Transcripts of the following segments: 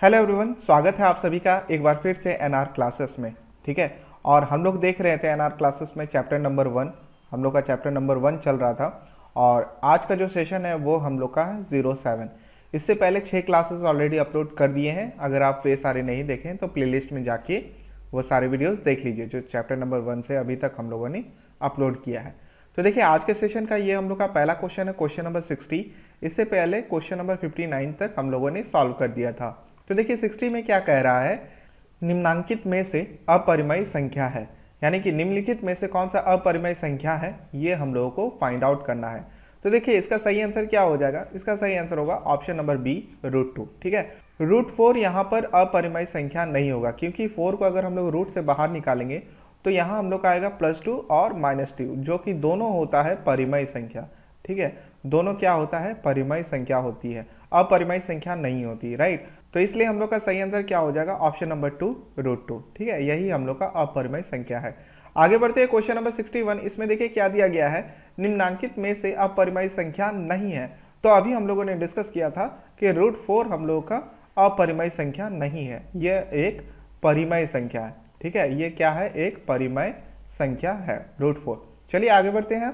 Hello everyone, स्वागत है आप सभी का एक बार फिर से एनआर क्लासेस में। ठीक है, और हम लोग देख रहे थे एनआर क्लासेस में चैप्टर नंबर 1। हम लोग का चैप्टर नंबर 1 चल रहा था और आज का जो सेशन है वो हम लोग का है 07। इससे पहले 6 क्लासेस ऑलरेडी अपलोड कर दिए हैं। अगर आप वे सारे नहीं देखें तो प्लेलिस्ट में जाके वो सारे वीडियोज़ देख लीजिए जो चैप्टर नंबर 1 से अभी तक हम लोगों ने अपलोड किया है। तो देखिए, आज के सेशन का ये हम लोग का पहला क्वेश्चन है, क्वेश्चन नंबर 60। इससे पहले क्वेश्चन नंबर 59 तक हम लोगों ने सॉल्व कर दिया था। तो देखिए 60 में क्या कह रहा है, निम्नांकित में से अपरिमेय संख्या है, यानी कि निम्नलिखित में से कौन सा अपरिमेय संख्या है ये हम लोगों को फाइंड आउट करना है। तो देखिए इसका सही आंसर क्या हो जाएगा, इसका सही आंसर होगा ऑप्शन नंबर बी, √2। ठीक है, √4 यहाँ पर अपरिमेय संख्या नहीं होगा, क्योंकि 4 को अगर हम लोग रूट से बाहर निकालेंगे तो यहाँ हम लोग का आएगा +2 और -2, जो कि दोनों होता है परिमेय संख्या। ठीक है, दोनों क्या होता है, परिमेय संख्या होती है, अपरिमेय संख्या नहीं होती। राइट, तो इसलिए हम लोग का सही आंसर क्या हो जाएगा, ऑप्शन नंबर 2, √2। ठीक है, यही हम लोग का अपरिमेय संख्या है। आगे बढ़ते हैं क्वेश्चन नंबर 61। इसमें देखिए क्या दिया गया है, निम्नांकित में से अपरिमेय संख्या नहीं है। तो अभी हम लोगों ने डिस्कस किया था कि √4 हम लोगों का अपरिमेय संख्या नहीं है, यह एक परिमेय संख्या है। ठीक है, ये क्या है, एक परिमेय संख्या है √4। चलिए आगे बढ़ते हैं।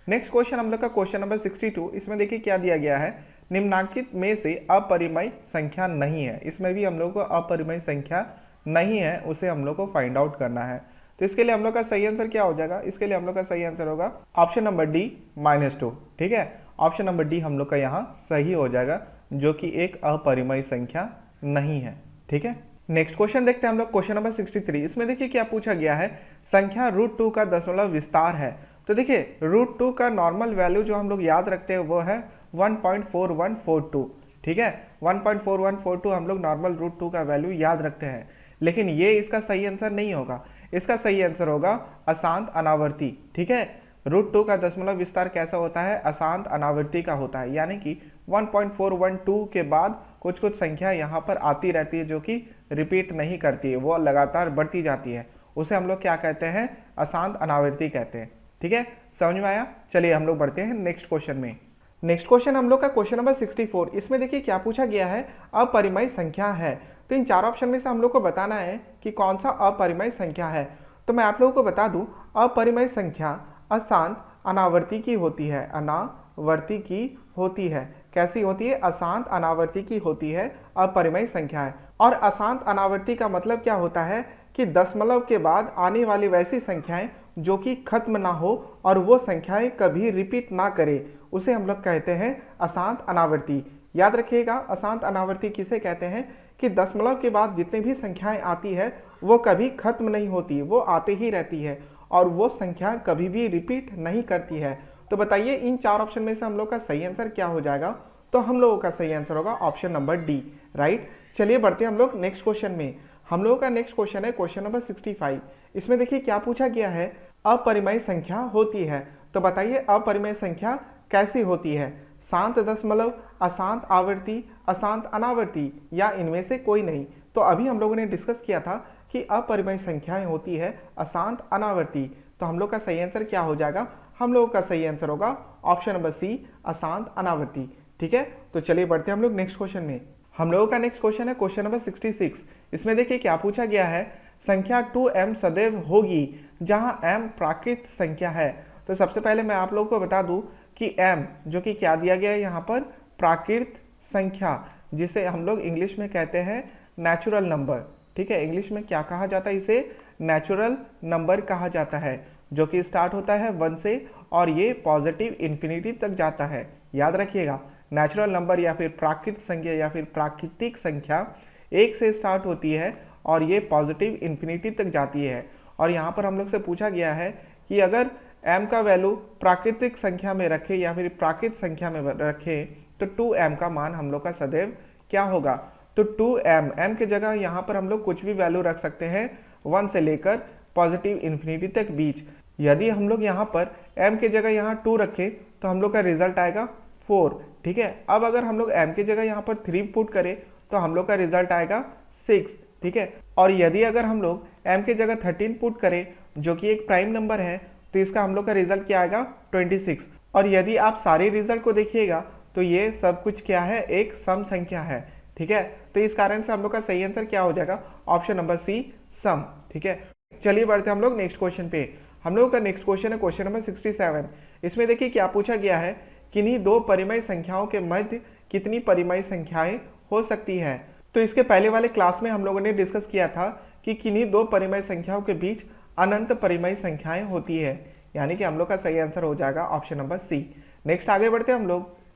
नेक्स्ट क्वेश्चन हम लोग का क्वेश्चन नंबर 62। इसमें देखिए क्या दिया गया है, निम्नांकित में से अपरिमेय संख्या नहीं है। इसमें भी हम लोग को अपरिमेय संख्या नहीं है, उसे हम लोग को फाइंड आउट करना है। तो इसके लिए हम लोग का सही आंसर क्या हो जाएगा, इसके लिए हम लोग का सही आंसर होगा ऑप्शन नंबर डी, -2। ठीक है, ऑप्शन नंबर डी हम लोग का यहाँ सही हो जाएगा, जो कि एक अपरिमेय संख्या नहीं है। ठीक है, नेक्स्ट क्वेश्चन देखते हैं हम लोग क्वेश्चन नंबर 63। इसमें देखिए क्या पूछा गया है, संख्या √2 का दशमलव विस्तार है। तो देखिए √2 का नॉर्मल वैल्यू जो हम लोग याद रखते हैं वो है 1.4142। ठीक है, 1.4142 हम लोग नॉर्मल √2 का वैल्यू याद रखते हैं, लेकिन ये इसका सही आंसर नहीं होगा। इसका सही आंसर होगा अशांत अनावर्ती। ठीक है, √2 का दशमलव विस्तार कैसा होता है, अशांत अनावर्ती का होता है, यानी कि 1.412 के बाद कुछ कुछ संख्या यहाँ पर आती रहती है जो कि रिपीट नहीं करती है, वो लगातार बढ़ती जाती है। उसे हम लोग क्या कहते हैं, अशांत अनावर्ती कहते हैं। ठीक है, समझ में आया। चलिए हम लोग बढ़ते हैं नेक्स्ट क्वेश्चन में। नेक्स्ट क्वेश्चन हम लोग का क्वेश्चन नंबर 64। इसमें देखिए क्या पूछा गया है, अपरिमेय संख्या है। तो इन 4 ऑप्शन में से हम लोग को बताना है कि कौन सा अपरिमेय संख्या है। तो मैं आप लोगों को बता दूं, अपरिमेय संख्या अशांत अनावर्ती की होती है, अनावर्ती की होती है। कैसी होती है, अशांत अनावर्ती की होती है, अपरिमेय संख्या है। और अशांत अनावर्ती का मतलब क्या होता है कि दशमलव के बाद आने वाली वैसी संख्याएं जो कि खत्म ना हो और वो संख्याएं कभी रिपीट ना करे, उसे हम लोग कहते हैं अशांत अनावर्ती। याद रखिएगा, अशांत अनावर्ती किसे कहते हैं कि दशमलव के बाद जितनी भी संख्याएं आती है वो कभी खत्म नहीं होती, वो आते ही रहती है और वो संख्या कभी भी रिपीट नहीं करती है। तो बताइए इन 4 ऑप्शन में से हम लोग का सही आंसर क्या हो जाएगा। तो हम लोगों का सही आंसर होगा ऑप्शन नंबर डी। राइट, चलिए बढ़ते हैं हम लोग नेक्स्ट क्वेश्चन में। हम लोगों का नेक्स्ट क्वेश्चन है क्वेश्चन नंबर 65। इसमें देखिए क्या पूछा गया है, अपरिमेय संख्या होती है। तो बताइए अपरिमेय संख्या कैसी होती है, शांत दशमलव, अशांत आवर्ती, अशांत अनावर्ती या इनमें से कोई नहीं। तो अभी हम लोगों ने डिस्कस किया था कि अपरिमेय संख्याएं होती है अशांत अनावर्ती। तो हम लोग का सही आंसर क्या हो जाएगा, हम लोगों का सही आंसर होगा ऑप्शन नंबर सी, अशांत अनावर्ती। ठीक है, तो चलिए बढ़ते हैं हम लोग नेक्स्ट क्वेश्चन में। हम लोगों का नेक्स्ट क्वेश्चन है क्वेश्चन नंबर 66। इसमें देखिए क्या पूछा गया है, संख्या 2m सदैव होगी जहां m प्राकृत संख्या है। तो सबसे पहले मैं आप लोगों को बता दूं कि m जो कि क्या दिया गया है यहाँ पर, प्राकृत संख्या, जिसे हम लोग इंग्लिश में कहते हैं नेचुरल नंबर। ठीक है, इंग्लिश में क्या कहा जाता है, इसे नेचुरल नंबर कहा जाता है, जो कि स्टार्ट होता है 1 से और ये पॉजिटिव इन्फिनिटी तक जाता है। याद रखिएगा, नेचुरल नंबर या फिर प्राकृत संख्या या फिर प्राकृतिक संख्या 1 से स्टार्ट होती है और ये पॉजिटिव इन्फिनिटी तक जाती है। और यहाँ पर हम लोग से पूछा गया है कि अगर m का वैल्यू प्राकृतिक संख्या में रखे या फिर प्राकृत संख्या में रखे तो 2m का मान हम लोग का सदैव क्या होगा। तो 2m, m की जगह यहाँ पर हम लोग कुछ भी वैल्यू रख सकते हैं 1 से लेकर पॉजिटिव इन्फिनिटी तक बीच। यदि हम लोग यहाँ पर m की जगह यहाँ 2 रखें तो हम लोग का रिजल्ट आएगा 4। ठीक है, अब अगर हम लोग m की जगह यहाँ पर 3 पुट करें तो हम लोग का रिजल्ट आएगा 6। ठीक है, और यदि अगर हम लोग m की जगह 13 पुट करें जो कि एक प्राइम नंबर है तो इसका हम लोग का रिजल्ट क्या आएगा, 26। और यदि आप सारे रिजल्ट को देखिएगा तो ये सब कुछ क्या है, एक सम संख्या है। ठीक है। तो इस कारण से हम लोग का सही आंसर क्या हो जाएगा, ऑप्शन नंबर सी, सम। ठीक है, चलिए बढ़ते हम लोग नेक्स्ट क्वेश्चन पे। हम लोग का नेक्स्ट क्वेश्चन है क्वेश्चन नंबर 67। इसमें देखिए क्या पूछा गया है, किन्हीं दो परिमेय संख्याओं के मध्य कितनी परिमेय संख्याएं हो सकती है। तो इसके पहले वाले क्लास में हम लोगों ने डिस्कस किया था कि किन्हीं दो परिमेय संख्याओं के बीच अनंत परिमेय संख्याएं होती है, यानी कि हम लोग का सही आंसर हो जाएगा ऑप्शन नंबर सी। नेक्स्ट आगे बढ़ते हैं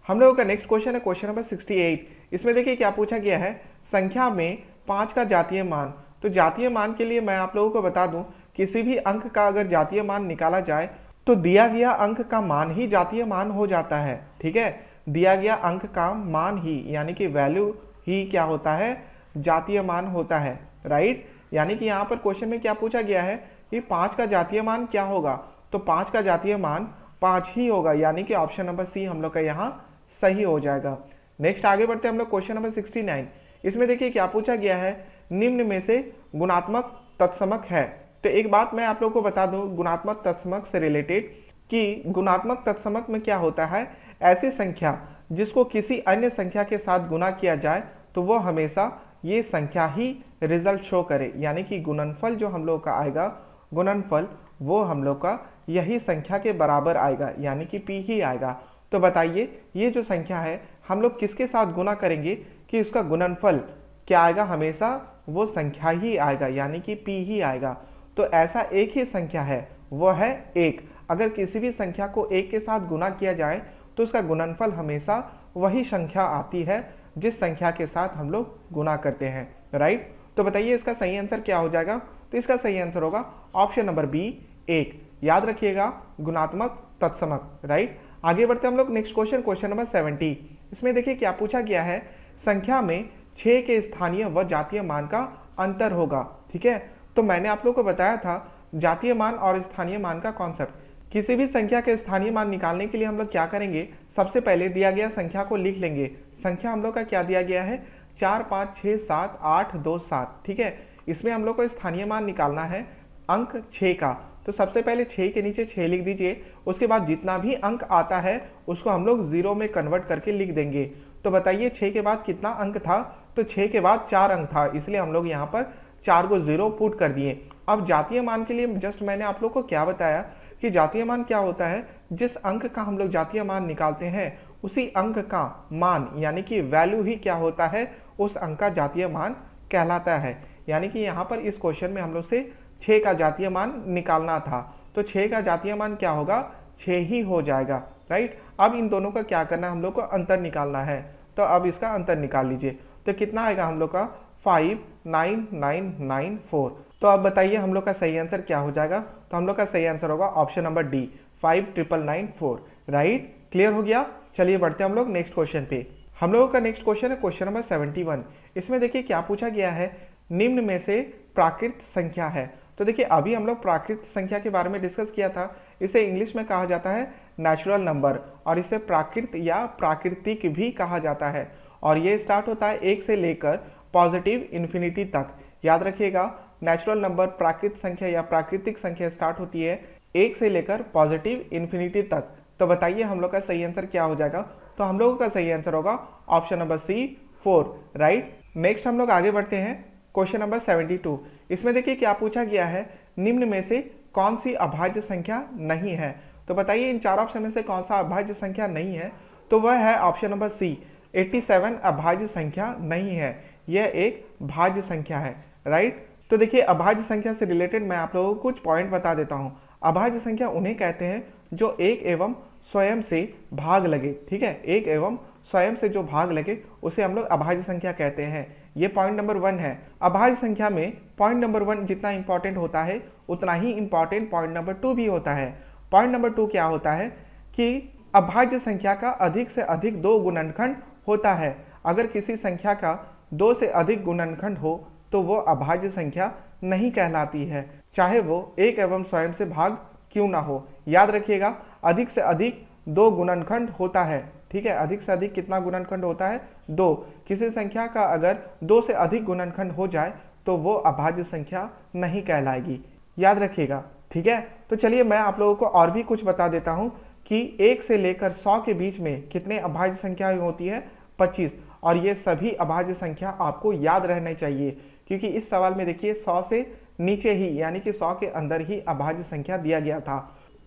हम लोगों का नेक्स्ट क्वेश्चन है क्वेश्चन नंबर 68। इसमें देखिए क्या पूछा गया है, संख्या में 5 का जातीय मान। तो जातीय मान के लिए मैं आप लोगों को बता दूं, किसी भी अंक का अगर जातीय मान निकाला जाए तो दिया गया अंक का मान ही जातीय मान हो जाता है। ठीक है, दिया गया अंक का मान ही यानी कि वैल्यू ही क्या होता है, जातीय मान होता है। राइट, यानी कि यहाँ पर क्वेश्चन में क्या पूछा गया है कि 5 का जातीय मान क्या होगा, तो 5 का जातीय मान 5 ही होगा, यानी कि ऑप्शन नंबर सी हम लोग का यहाँ सही हो जाएगा। नेक्स्ट आगे बढ़ते हैं हम लोग क्वेश्चन नंबर 69। इसमें देखिए क्या पूछा गया है, निम्न में से गुणात्मक तत्समक है। तो एक बात मैं आप लोगों को बता दूं गुणात्मक तत्समक से रिलेटेड, कि गुणात्मक तत्समक में क्या होता है, ऐसी संख्या जिसको किसी अन्य संख्या के साथ गुणा किया जाए तो वो हमेशा ये संख्या ही रिजल्ट शो करे, यानी कि गुणनफल जो हम लोग का आएगा, गुणनफल वो हम लोग का यही संख्या के बराबर आएगा, यानी कि p ही आएगा। तो बताइए ये जो संख्या है हम लोग किसके साथ गुणा करेंगे कि उसका गुणनफल क्या आएगा, हमेशा वो संख्या ही आएगा, यानी कि p ही आएगा। तो ऐसा एक ही संख्या है, वो है 1। अगर किसी भी संख्या को 1 के साथ गुणा किया जाए तो उसका गुणनफल हमेशा वही संख्या आती है जिस संख्या के साथ हम लोग गुणा करते हैं। राइट, तो बताइए इसका सही आंसर क्या हो जाएगा, तो इसका सही आंसर होगा ऑप्शन नंबर बी, 1। याद रखिएगा, गुणात्मक तत्समक। राइट, आगे बढ़ते हम लोग नेक्स्ट क्वेश्चन, क्वेश्चन नंबर 70। इसमें देखिए क्या पूछा गया है, संख्या में 6 के स्थानीय व जातीय मान का अंतर होगा। ठीक है, तो मैंने आप लोग को बताया था जातीय मान और स्थानीय मान का कॉन्सेप्ट। किसी भी संख्या के स्थानीय मान निकालने के लिए हम लोग क्या करेंगे, सबसे पहले दिया गया संख्या को लिख लेंगे। संख्या हम लोग का क्या दिया गया है, 4 5 6 7 8 2 7। ठीक है, इसमें हम लोग को स्थानीय मान निकालना है अंक 6 का। तो सबसे पहले 6 के नीचे 6 लिख दीजिए, उसके बाद जितना भी अंक आता है उसको हम लोग 0 में कन्वर्ट करके लिख देंगे। तो बताइए 6 के बाद कितना अंक था, तो 6 के बाद 4 अंक था, इसलिए हम लोग यहाँ पर 4 को 0 पुट कर दिए। अब जातीय मान के लिए जस्ट मैंने आप लोग को क्या बताया कि जातीय मान क्या होता है, जिस अंक का हम लोग जातीय मान निकालते हैं उसी अंक का मान यानी कि वैल्यू ही क्या होता है, उस अंक का जातीय मान कहलाता है। यानी कि यहाँ पर इस क्वेश्चन में हम लोग से 6 का जातीय मान निकालना था, तो 6 का जातीय मान क्या होगा, 6 ही हो जाएगा। राइट, अब इन दोनों का क्या करना है, हम लोग को अंतर निकालना है। तो अब इसका अंतर निकाल लीजिए, तो कितना आएगा हम लोग का 59994। तो अब बताइए हम लोग का सही आंसर क्या हो जाएगा, तो हम लोग का सही आंसर होगा option number D, 5994। Right, clear हो गया। चलिए बढ़ते हैं हम लोग नेक्स्ट क्वेश्चन पे। हम लोगों का नेक्स्ट क्वेश्चन है क्वेश्चन नंबर 71। इसमें देखिए क्या पूछा गया है, निम्न में से प्राकृत संख्या है। तो देखिए अभी हम लोग प्राकृत संख्या के बारे में डिस्कस किया था, इसे इंग्लिश में कहा जाता है नेचुरल नंबर, और इसे प्राकृत या प्राकृतिक भी कहा जाता है। और ये स्टार्ट होता है 1 से लेकर पॉजिटिव इन्फिनिटी तक। याद रखिएगा, नेचुरल नंबर प्राकृत संख्या या प्राकृतिक संख्या स्टार्ट होती है 1 से लेकर पॉजिटिव इन्फिनिटी तक। तो बताइए हम लोग का सही आंसर क्या हो जाएगा, तो हम लोगों का सही आंसर होगा option number C, 4। Right, next हम लोग आगे बढ़ते हैं क्वेश्चन नंबर 72। इसमें देखिए क्या पूछा गया है, निम्न में से कौन सी अभाज्य संख्या नहीं है। तो बताइए इन 4 ऑप्शन में से कौन सा अभाज्य संख्या नहीं है, तो वह है ऑप्शन नंबर सी, 87 अभाज्य संख्या नहीं है, यह एक भाज्य संख्या है। राइट, तो देखिए अभाज्य संख्या से रिलेटेड मैं आप लोगों को कुछ पॉइंट बता देता हूं। अभाज्य संख्या उन्हें कहते हैं जो एक एवं स्वयं से भाग लगे। ठीक है, एक एवं स्वयं से जो भाग लगे उसे हम लोग अभाज्य संख्या कहते हैं। ये पॉइंट नंबर 1 है। अभाज्य संख्या में पॉइंट नंबर 1 जितना इंपॉर्टेंट होता है उतना ही इंपॉर्टेंट पॉइंट नंबर 2 भी होता है। पॉइंट नंबर 2 क्या होता है कि अभाज्य संख्या का अधिक से अधिक 2 गुणनखंड होता है। अगर किसी संख्या का 2 से अधिक गुणनखंड हो तो वो अभाज्य संख्या नहीं कहलाती है, चाहे वो एक एवं स्वयं से भाग क्यों ना हो। याद रखिएगा, अधिक से अधिक 2 गुणनखंड होता है। ठीक है, अधिक से अधिक कितना गुणनखंड होता है, 2। किसी संख्या का अगर 2 से अधिक गुणनखंड हो जाए तो वो अभाज्य संख्या नहीं कहलाएगी। याद रखिएगा, ठीक है। तो चलिए मैं आप लोगों को और भी कुछ बता देता हूं कि 1 से लेकर 100 के बीच में कितने अभाज्य संख्याएं होती है, 25। और ये सभी अभाज्य संख्या आपको याद रहने चाहिए, क्योंकि इस सवाल में देखिए 100 से नीचे ही यानी कि 100 के अंदर ही अभाज्य संख्या दिया गया था।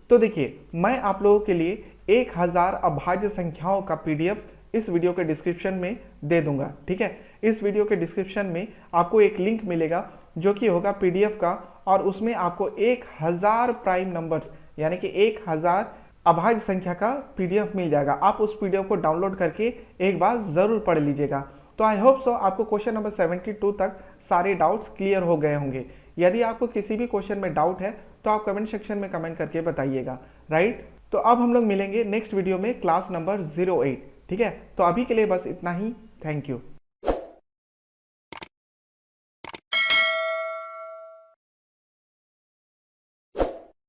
तो देखिए मैं आप लोगों के लिए 1000 अभाज्य संख्याओं का पीडीएफ इस वीडियो के डिस्क्रिप्शन में दे दूंगा, ठीक है। इस वीडियो के डिस्क्रिप्शन में आपको एक लिंक मिलेगा जो कि होगा पीडीएफ का, और उसमें आपको 1000 प्राइम नंबर्स यानी कि 1000 अभाज्य संख्या का पीडीएफ मिल जाएगा। आप उस पीडीएफ को डाउनलोड करके एक बार जरूर पढ़ लीजिएगा। तो आई होप सो आपको क्वेश्चन नंबर 72 तक सारे डाउट्स क्लियर हो गए होंगे। यदि आपको किसी भी क्वेश्चन में डाउट है तो आप कमेंट सेक्शन में कमेंट करके बताइएगा, राइट। तो अब हम लोग मिलेंगे नेक्स्ट वीडियो में क्लास नंबर 08, ठीक है। तो अभी के लिए बस इतना ही, थैंक यू।